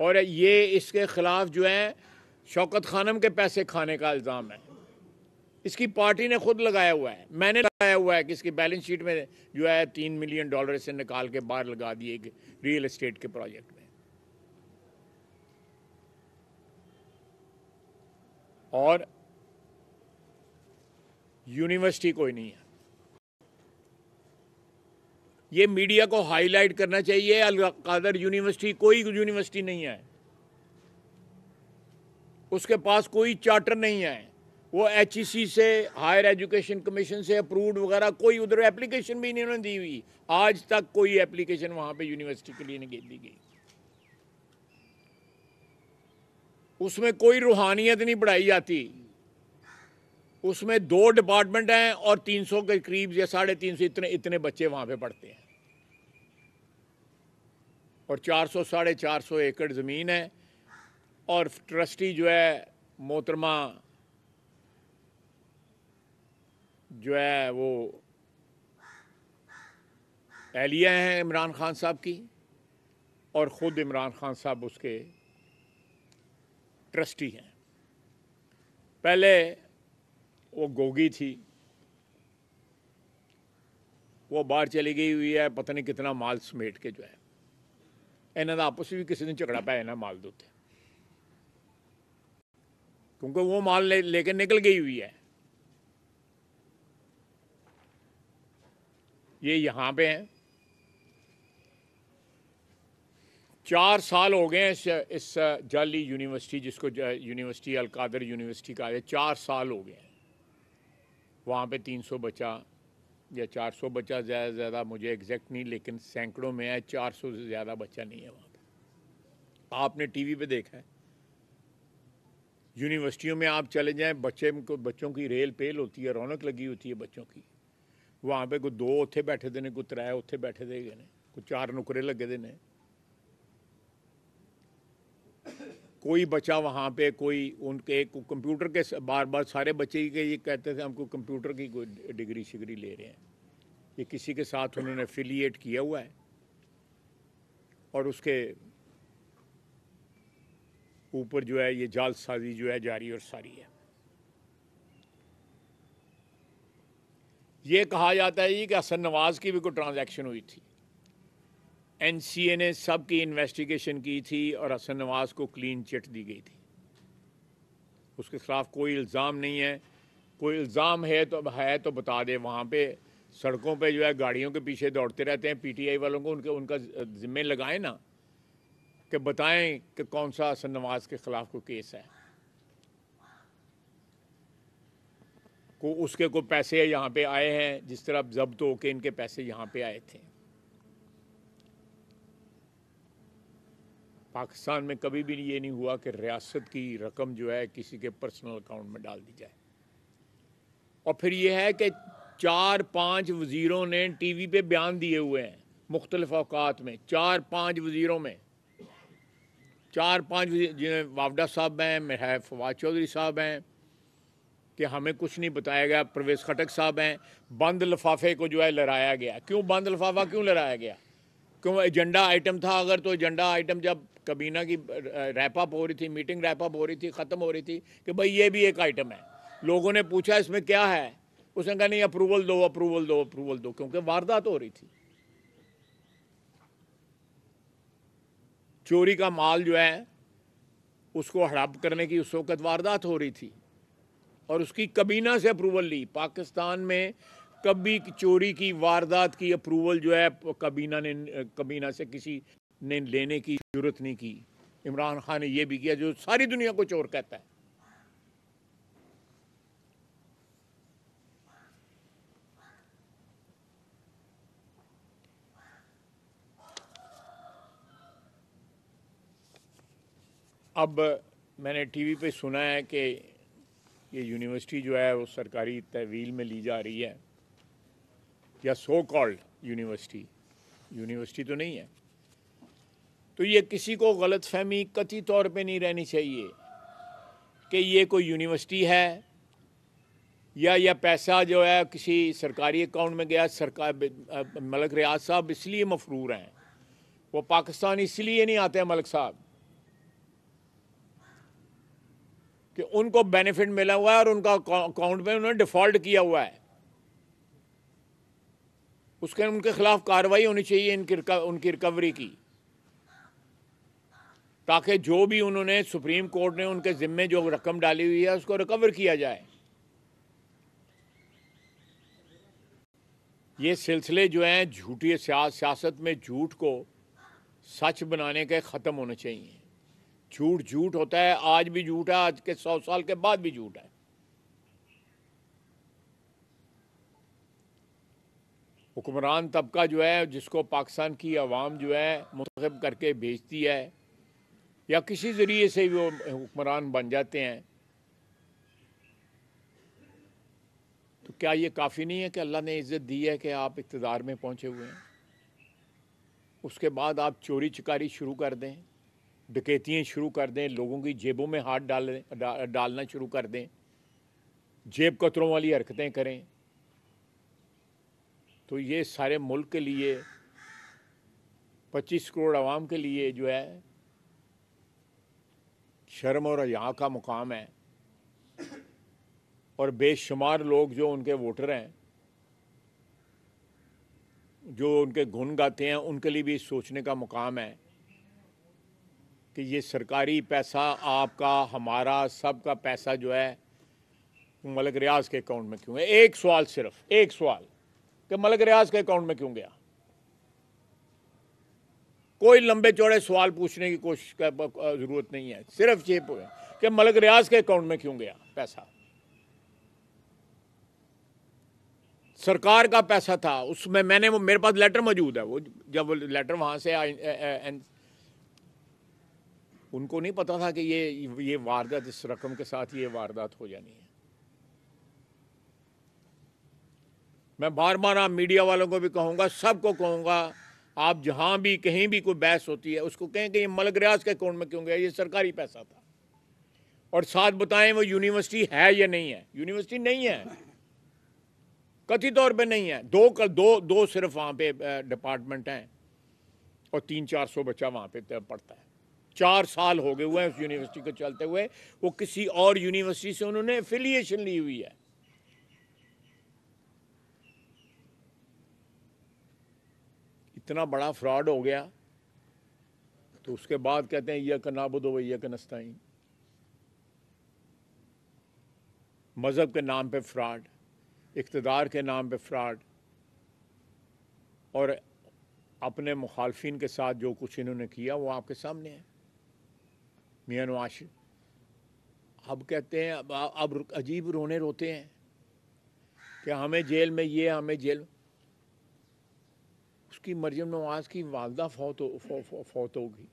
اور یہ اس کے خلاف جو ہے شوکت خانم کے پیسے کھانے کا الزام ہے. اس کی پارٹی نے خود لگایا ہوا ہے, میں نے لگایا ہوا ہے کہ اس کی بیلنس شیٹ میں جو ہے $3 ملین سے نکال کے باہر لگا دیے ریئل اسٹیٹ کے پروجیکٹ میں. اور یونیورسٹی کوئی نہیں ہے. یہ میڈیا کو ہائی لائٹ کرنا چاہیے. القادر یونیورسٹی کوئی یونیورسٹی نہیں ہے, اس کے پاس کوئی چارٹر نہیں ہے. وہ ایچ ای سی سے, ہائر ایجوکیشن کمیشن سے اپروڈ وغیرہ کوئی ادھر اپلیکیشن بھی نہیں انہوں نے دی ہوئی. آج تک کوئی اپلیکیشن وہاں پہ یونیورسٹی کے لیے نہیں دی گئی. اس میں کوئی روحانیت نہیں پڑھائی جاتی. اس میں 2 ڈپارٹمنٹ ہیں اور 300 کے قریب یا 350 اتنے بچے وہاں پہ پڑھتے ہیں, اور 400-450 ایکڑ زمین ہے. اور ٹرسٹی جو ہے محترمہ جو ہے وہ اہلیہ ہیں عمران خان صاحب کی, اور خود عمران خان صاحب اس کے ٹرسٹی ہیں. پہلے وہ گوگی تھی, وہ باہر چلی گئی ہوئی ہے, پتہ نہیں کتنا مال سمیٹ کے جو ہے. انہوں نے آپس بھی کسی نے جھگڑا پایا نا مال دوتے, کیونکہ وہ مال لے کے نکل گئی ہوئی ہے. یہ یہاں پہ ہیں. 4 سال ہو گئے ہیں اس جعلی یونیورسٹی, جس کو یونیورسٹی القادر یونیورسٹی کا ہے, 4 سال ہو گئے ہیں. وہاں پہ 300 بچہ یا 400 بچہ, زیادہ سے زیادہ مجھے ایگزیکٹ نہیں, لیکن سینکڑوں میں ہے. 400 سے زیادہ بچہ نہیں ہے وہاں پہ. آپ نے ٹی وی پہ دیکھا ہے, یونیورسٹیوں میں آپ چلے جائیں, بچوں کی ریل پیل ہوتی ہے, رونق لگی ہوتی ہے بچوں کی. وہاں پہ کوئی 2 اتھے بیٹھے دے نے, کوئی 3 اتھے بیٹھے دے نے, کوئی 4 نکرے لگے دے نے. کوئی بچہ وہاں پہ کوئی ان کے کمپیوٹر کے بار بار سارے بچے کے یہ کہتے تھے ہم کو کمپیوٹر کی کوئی ڈگری شگری لے رہے ہیں. یہ کسی کے ساتھ انہوں نے افیلیٹ کیا ہوا ہے, اور اس کے اوپر جو ہے یہ جال سازی جو ہے جاری اور ساری ہے. یہ کہا جاتا ہے کہ حسن نواز کی بھی کوئی ٹرانزیکشن ہوئی تھی. این سی اے نے سب کی انویسٹیگیشن کی تھی اور حسن نواز کو کلین چٹ دی گئی تھی. اس کے خلاف کوئی الزام نہیں ہے. کوئی الزام ہے تو بتا دے. وہاں پہ سڑکوں پہ جو ہے گاڑیوں کے پیچھے دوڑتے رہتے ہیں پی ٹی آئی والوں کو, ان کا ذمہ لگائیں نا, کہ بتائیں کہ کون سا حسن نواز کے خلاف کوئی کیس ہے, اس کے کوئی پیسے یہاں پہ آئے ہیں, جس طرح ضبط ہو کے ان کے پیسے یہاں پہ آئے تھے. پاکستان میں کبھی بھی یہ نہیں ہوا کہ ریاست کی رقم جو ہے کسی کے پرسنل اکاؤنٹ میں ڈال دی جائے. اور پھر یہ ہے کہ 4-5 وزیروں نے ٹی وی پہ بیان دیے ہوئے ہیں مختلف اوقات میں. 4-5 وزیروں میں 4-5 جنہیں وافدہ صاحب ہیں, فواد چودھری صاحب ہیں, کہ ہمیں کچھ نہیں بتایا گیا. پرویز خٹک صاحب ہیں. بند لفافے کو جو ہے لہرایا گیا. کیوں بند لفافہ کیوں لہرایا گیا؟ کیوں ایجنڈا آئٹم تھا. اگر تو ایجنڈا آئٹم جب کابینہ کی ریپ اپ ہو رہی تھی, میٹنگ ریپ اپ ہو رہی تھی, ختم ہو رہی تھی, کہ بھئی یہ بھی ایک آئٹم ہے. لوگوں نے پوچھا اس میں کیا ہے, اس نے کہا نہیں اپروول دو, اپروول دو, اپروول دو, کیونکہ واردات ہو رہی تھی. چوری کا مال جو ہے اس کو ہڑپ کرنے کی اس وقت واردات ہو رہی تھی, اور اس کی کابینہ سے اپروول لی. پاکستان میں کبھی چوری کی واردات کی اپروول جو ہے کابینہ سے کسی نے لینے کی ضرورت نہیں کی. عمران خان نے یہ بھی کیا جو ساری دنیا کو چور کہتا ہے. اب میں نے ٹی وی پہ سنا ہے کہ یہ یونیورسٹی جو ہے وہ سرکاری تحویل میں لی جا رہی ہے, یا سو کالڈ یونیورسٹی تو نہیں ہے. تو یہ کسی کو غلط فہمی قطعی طور پہ نہیں رہنی چاہیے کہ یہ کوئی یونیورسٹی ہے, یا پیسہ جو ہے کسی سرکاری اکاؤنٹ میں گیا. ملک ریاض صاحب اس لیے مفرور ہیں, وہ پاکستان اس لیے نہیں آتے ہیں ملک صاحب, کہ ان کو بینیفٹ ملا ہوا ہے اور ان کا اکاؤنٹ میں انہوں نے ڈیفالٹ کیا ہوا ہے، اس کے ان کے خلاف کارروائی ہونی چاہیے ان کی ریکوری کی، تاکہ جو بھی انہوں نے سپریم کورٹ نے ان کے ذمے جو رقم ڈالی ہوئی ہے اس کو ریکور کیا جائے۔ یہ سلسلے جو ہیں جھوٹی سیاست میں جھوٹ کو سچ بنانے کے ختم ہونے چاہیے۔ جھوٹ جھوٹ ہوتا ہے، آج بھی جھوٹ ہے، آج کے 100 سال کے بعد بھی جھوٹ ہے۔ حکمران طبقہ جو ہے جس کو پاکستان کی عوام جو ہے منتخب کر کے بھیجتی ہے یا کسی ذریعے سے وہ حکمران بن جاتے ہیں، تو کیا یہ کافی نہیں ہے کہ اللہ نے عزت دی ہے کہ آپ اقتدار میں پہنچے ہوئے ہیں؟ اس کے بعد آپ چوری چکاری شروع کر دیں، ڈکیتیاں شروع کر دیں، لوگوں کی جیبوں میں ہاتھ ڈالنا شروع کر دیں، جیب کتروں والی حرکتیں کریں، تو یہ سارے ملک کے لیے 25 کروڑ عوام کے لیے جو ہے شرم اور حیا کا مقام ہے، اور بے شمار لوگ جو ان کے ووٹر ہیں، جو ان کے گن گاتے ہیں، ان کے لیے بھی سوچنے کا مقام ہے کہ یہ سرکاری پیسہ آپ کا، ہمارا، سب کا پیسہ جو ہے ملک ریاض کے اکاؤنٹ میں کیوں ہے؟ ایک سوال، صرف ایک سوال، کہ ملک ریاض کے اکاؤنٹ میں کیوں گیا؟ کوئی لمبے چوڑے سوال پوچھنے کی کوشش کا ضرورت نہیں ہے، صرف یہ کہ ملک ریاض کے اکاؤنٹ میں کیوں گیا پیسہ؟ سرکار کا پیسہ تھا، اس میں میرے پاس لیٹر موجود ہے، وہ جب وہ لیٹر وہاں سے ان کو نہیں پتا تھا کہ یہ واردات اس رقم کے ساتھ یہ واردات ہو جانی ہے۔ میں بار بار آپ میڈیا والوں کو بھی کہوں گا، سب کو کہوں گا، آپ جہاں بھی کہیں بھی کوئی بحث ہوتی ہے اس کو کہیں کہ یہ ملک ریاض کے اکاؤنٹ میں کیوں گیا، یہ سرکاری پیسہ تھا، اور ساتھ بتائیں وہ یونیورسٹی ہے یا نہیں ہے۔ یونیورسٹی نہیں ہے، قطعی طور پہ نہیں ہے، دو صرف وہاں پہ ڈپارٹمنٹ ہیں اور 300-400 بچہ وہاں پہ پڑھتا ہے۔ 4 سال ہو گئے ہوئے ہیں اس یونیورسٹی کو چلتے ہوئے، وہ کسی اور یونیورسٹی سے انہوں نے ایفیلیشن لی ہوئی ہے۔ اتنا بڑا فراڈ ہو گیا تو اس کے بعد کہتے ہیں ایاک نعبد و ایاک نستعین۔ مذہب کے نام پہ فراڈ، اقتدار کے نام پہ فراڈ، اور اپنے مخالفین کے ساتھ جو کچھ انہوں نے کیا وہ آپ کے سامنے ہے۔ میاں نواز شریف اب کہتے ہیں، اب عجیب روتے ہیں کہ ہمیں جیل میں یہ، ہمیں جیل، اس کی مریم نواز کی والدہ فوت ہوگی۔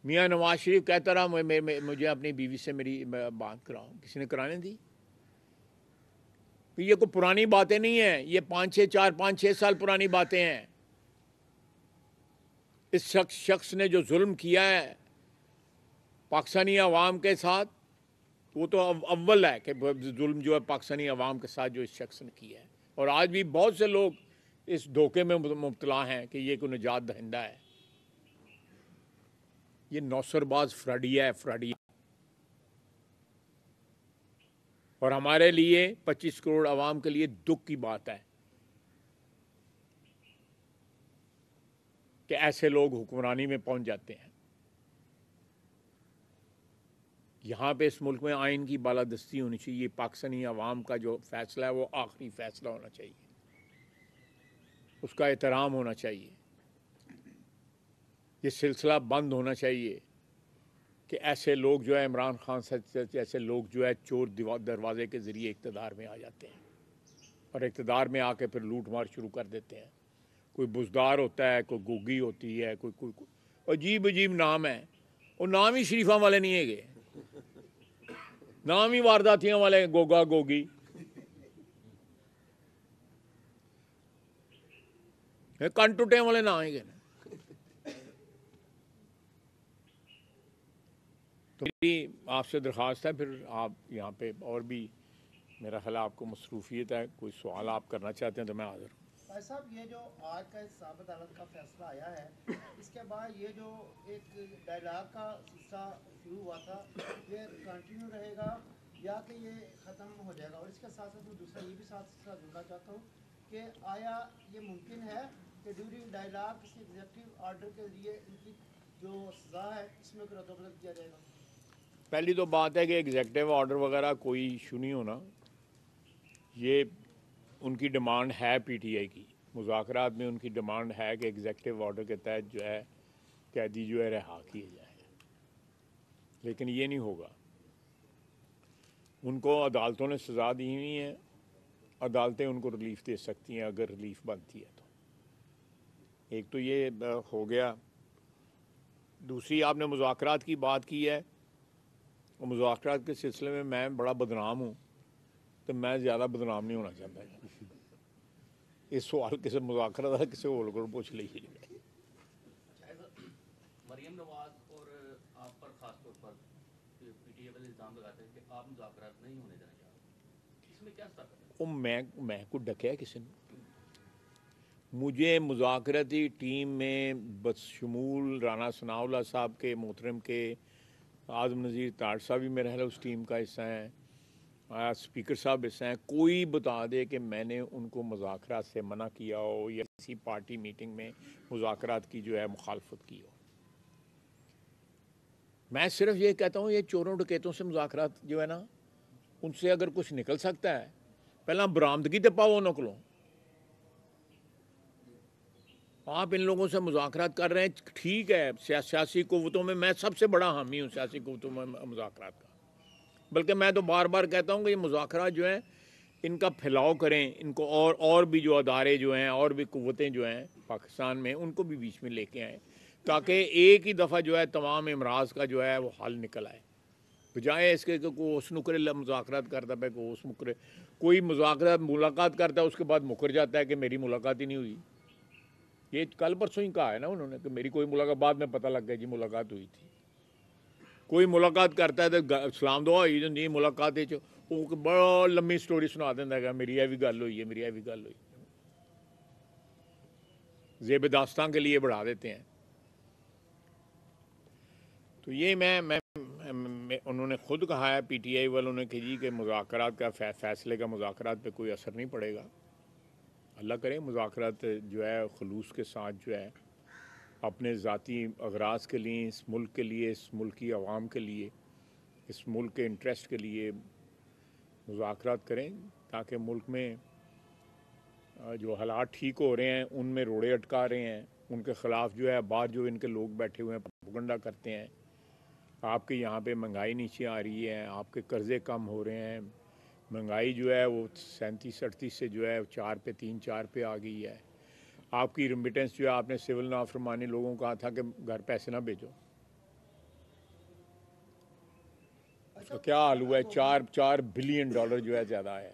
میاں نواز شریف کہتا رہا مجھے اپنی بیوی سے میری بات کراؤ، کسی نے کرانے دی؟ یہ کوئی پرانی باتیں نہیں ہیں، یہ 5-6 سال پرانی باتیں ہیں۔ اس شخص نے جو ظلم کیا ہے پاکستانی عوام کے ساتھ، وہ تو اول ہے کہ ظلم جو ہے پاکستانی عوام کے ساتھ جو اس شخص نے کیا ہے، اور آج بھی بہت سے لوگ اس دھوکے میں مبتلا ہیں کہ یہ کوئی نجات دہندہ ہے۔ یہ نوسر باز فراڈیا ہے۔ اور ہمارے لیے 25 کروڑ عوام کے لیے دکھ کی بات ہے کہ ایسے لوگ حکمرانی میں پہنچ جاتے ہیں۔ یہاں پہ اس ملک میں آئین کی بالادستی ہونی چاہیے، پاکستانی عوام کا جو فیصلہ ہے وہ آخری فیصلہ ہونا چاہیے، اس کا احترام ہونا چاہیے۔ یہ سلسلہ بند ہونا چاہیے کہ ایسے لوگ جو ہے عمران خان جیسے لوگ جو ہے چور دروازے کے ذریعے اقتدار میں آ جاتے ہیں، اور اقتدار میں آ کے پھر لوٹ مار شروع کر دیتے ہیں۔ کوئی بزدار ہوتا ہے، کوئی گوگی ہوتی ہے، کوئی عجیب نام ہے، وہ نام ہی شریفاں والے نہیں ہے گے، نام ہی وارداتیاں والے، گوگا گوگی، کن ٹوٹے والے نام ہی گے۔ تو میری آپ سے درخواست ہے، پھر آپ یہاں پہ اور بھی میرا خیال آپ کو مصروفیت ہے، کوئی سوال آپ کرنا چاہتے ہیں تو میں حاضر ہوں۔ بھائی صاحب یہ جو آج کا حساب عدالت کا فیصلہ آیا ہے اس کے بعد یہ جو ایک ڈائلاگ کا سلسلہ شروع ہوا تھا یہ کنٹینیو رہے گا یا کہ یہ ختم ہو جائے گا؟ اور اس کے ساتھ ساتھ میں دوسرا یہ بھی ساتھ جڑنا چاہتا ہوں کہ آیا یہ ممکن ہے کہ ڈیورنگ ڈائلاگ کسی ایگزیکٹو آرڈر کے ذریعے ان کی جو سزا ہے اس میں رد و بدل کیا جائے گا؟ پہلی تو بات ہے کہ ایگزیکٹو آرڈر وغیرہ کوئی ایشو نہیں ہونا. یہ ان کی ڈیمانڈ ہے پی ٹی آئی کی. مذاکرات میں ان کی ڈیمانڈ ہے کہ ایگزیکٹو آرڈر کے تحت جو ہے قیدی جو ہے رہا کیے جائیں. لیکن یہ نہیں ہوگا. ان کو عدالتوں نے سزا دی ہوئی ہیں. عدالتیں ان کو ریلیف دے سکتی ہیں اگر ریلیف بنتی ہے تو. ایک تو یہ ہو گیا. دوسری آپ نے مذاکرات کی بات کی ہے. مذاکرات کے سلسلے میں بڑا بدنام ہوں تو میں زیادہ بدنام نہیں ہونا چاہتا. اس سوال کسی مذاکرات کسی اور کو پوچھ لیجیے. مریم نواز اور آپ پر خاص طور پر پی ٹی اے والے الزام لگاتے ہیں کہ آپ مذاکرات نہیں ہونے دینا چاہ رہے. اس میں کیا سطح ہے؟ میں کو ڈکیا کسی نے. مجھے مذاکراتی ٹیم میں بشمول رانا ثناء اللہ صاحب کے محترم کے اعظم نذیر تاڑ صاحب بھی میرا خیال اس ٹیم کا حصہ ہیں. اسپیکر صاحب حصہ ہیں. کوئی بتا دے کہ میں نے ان کو مذاکرات سے منع کیا ہو یا کسی پارٹی میٹنگ میں مذاکرات کی جو ہے مخالفت کی ہو. میں صرف یہ کہتا ہوں یہ چوروں ڈکیتوں سے مذاکرات جو ہے نا ان سے اگر کچھ نکل سکتا ہے پہلا برآمدگی تے پاؤ نکلو. آپ ان لوگوں سے مذاکرات کر رہے ہیں ٹھیک ہے. سیاسی قوتوں میں سب سے بڑا حامی ہوں سیاسی قوتوں میں مذاکرات کا. بلکہ میں تو بار بار کہتا ہوں کہ یہ مذاکرات جو ہیں ان کا پھیلاؤ کریں. ان کو اور بھی جو ادارے جو ہیں اور بھی قوتیں جو ہیں پاکستان میں ان کو بھی بیچ میں لے کے آئیں تاکہ ایک ہی دفعہ جو ہے تمام امراض کا جو ہے وہ حل نکل آئے. بجائے اس کے کوئی اس نکرے مذاکرات کرتا ہے کوئی اس مکرے کوئی مذاکرات ملاقات کرتا ہے اس کے بعد مکر جاتا ہے کہ میری ملاقات ہی نہیں ہوئی. یہ کل پرسوں ہی کہا ہے نا انہوں نے کہ میری کوئی ملاقات بعد میں پتہ لگ گیا جی ملاقات ہوئی تھی. کوئی ملاقات کرتا ہے تو سلام دعا ہوئی جو نہیں ملاقات وہ بڑا لمبی سٹوری سنا دینا ہے کہ میری یہ بھی گل ہوئی ہے میری یہ بھی گل ہوئی. زیب داستان کے لیے بڑھا دیتے ہیں. تو یہ میں انہوں نے خود کہا ہے پی ٹی آئی والوں نے کہ جی کہ مذاکرات کا فیصلے کا مذاکرات پہ کوئی اثر نہیں پڑے گا. اللہ کرے مذاکرات جو ہے خلوص کے ساتھ جو ہے اپنے ذاتی اغراض کے لیے اس ملک کے لیے اس ملک کی عوام کے لیے اس ملک کے انٹرسٹ کے لیے مذاکرات کریں تاکہ ملک میں جو حالات ٹھیک ہو رہے ہیں ان میں روڑے اٹکا رہے ہیں ان کے خلاف جو ہے باہر جو ان کے لوگ بیٹھے ہوئے ہیں پروپیگنڈا کرتے ہیں. آپ کے یہاں پہ مہنگائی نیچے آ رہی ہے. آپ کے قرضے کم ہو رہے ہیں. مہنگائی جو ہے وہ 37-38 سے جو ہے 4 پہ 3-4 پہ آ گئی ہے. آپ کی ریمیٹنس جو ہے آپ نے سول نافرمانی لوگوں کو کہا تھا کہ گھر پیسے نہ بھیجو. اس کا کیا حال ہوا ہے 4 بلین ڈالر جو ہے زیادہ ہے.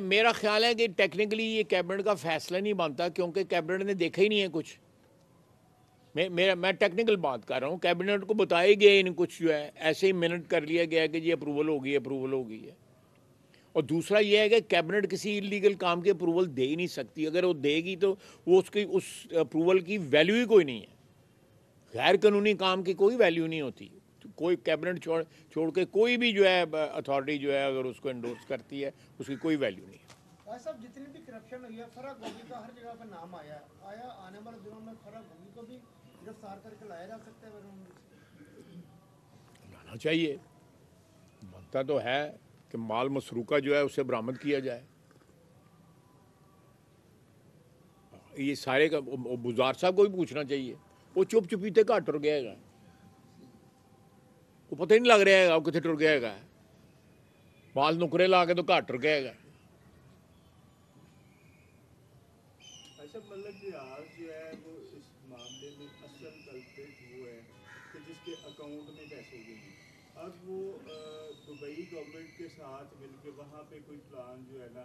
میرا خیال ہے کہ ٹیکنیکلی یہ کیبنٹ کا فیصلہ نہیں بنتا کیونکہ کیبنٹ نے دیکھا ہی نہیں ہے کچھ. میں ٹیکنیکل بات کر رہا ہوں. کیبنٹ کو بتایا گیا نہیں کچھ جو ہے ایسے ہی منٹ کر لیا گیا کہ جی اپروول ہو گئی ہے. اور دوسرا یہ ہے کہ کیبنٹ کسی انلیگل کام کی اپروول دے ہی نہیں سکتی. اگر وہ دے گی تو وہ اس اپروول کی ویلیو ہی کوئی نہیں ہے. غیر قانونی کام کی کوئی ویلیو نہیں ہوتی. کوئی کیبنٹ چھوڑ کے کوئی بھی جو ہے اتھارٹی جو ہے اگر اس کو انڈورس کرتی ہے اس کی کوئی ویلیو نہیں ہے. بھائی صاحب جتنی بھی کرپشن ہوئی ہے فرح گوگی کا ہر جگہ پہ نام آیا آنے والے دنوں میں فرح گوگی کو بھی گرفتار کر کے لایا جا سکتا ہے؟ لانا چاہیے. بنتا تو ہے کہ مال مسروقہ جو ہے اسے برآمد کیا جائے. یہ سارے کا بزار صاحب کو بھی پوچھنا چاہیے. وہ چپ چپیتے کہاں ٹر گیا گا. وہ پتہ ہی نہیں لگ رہا ہے کتنے ٹر گیا گا. مال نکرے لا کے تو کہاں ٹر گیا گا. ملک جہاز جو ہے وہ اس معاملے میں اصل کلپریٹ وہ ہے کہ جس کے اکاؤنٹ میں پیسے گئے. اب وہ دبئی گورنمنٹ کے ساتھ مل کے وہاں پہ کوئی پلان جو ہے نا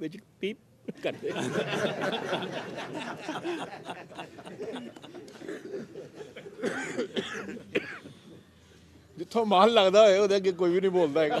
ਵਿੱਚ ਪੀਪ ਕਰਦੇ। ਜਿੱਥੋਂ ਮਾਲ ਲੱਗਦਾ ਹੋਏ ਉਹਦੇ ਅੱਗੇ ਕੋਈ ਵੀ ਨਹੀਂ ਬੋਲਦਾ ਹੈਗਾ।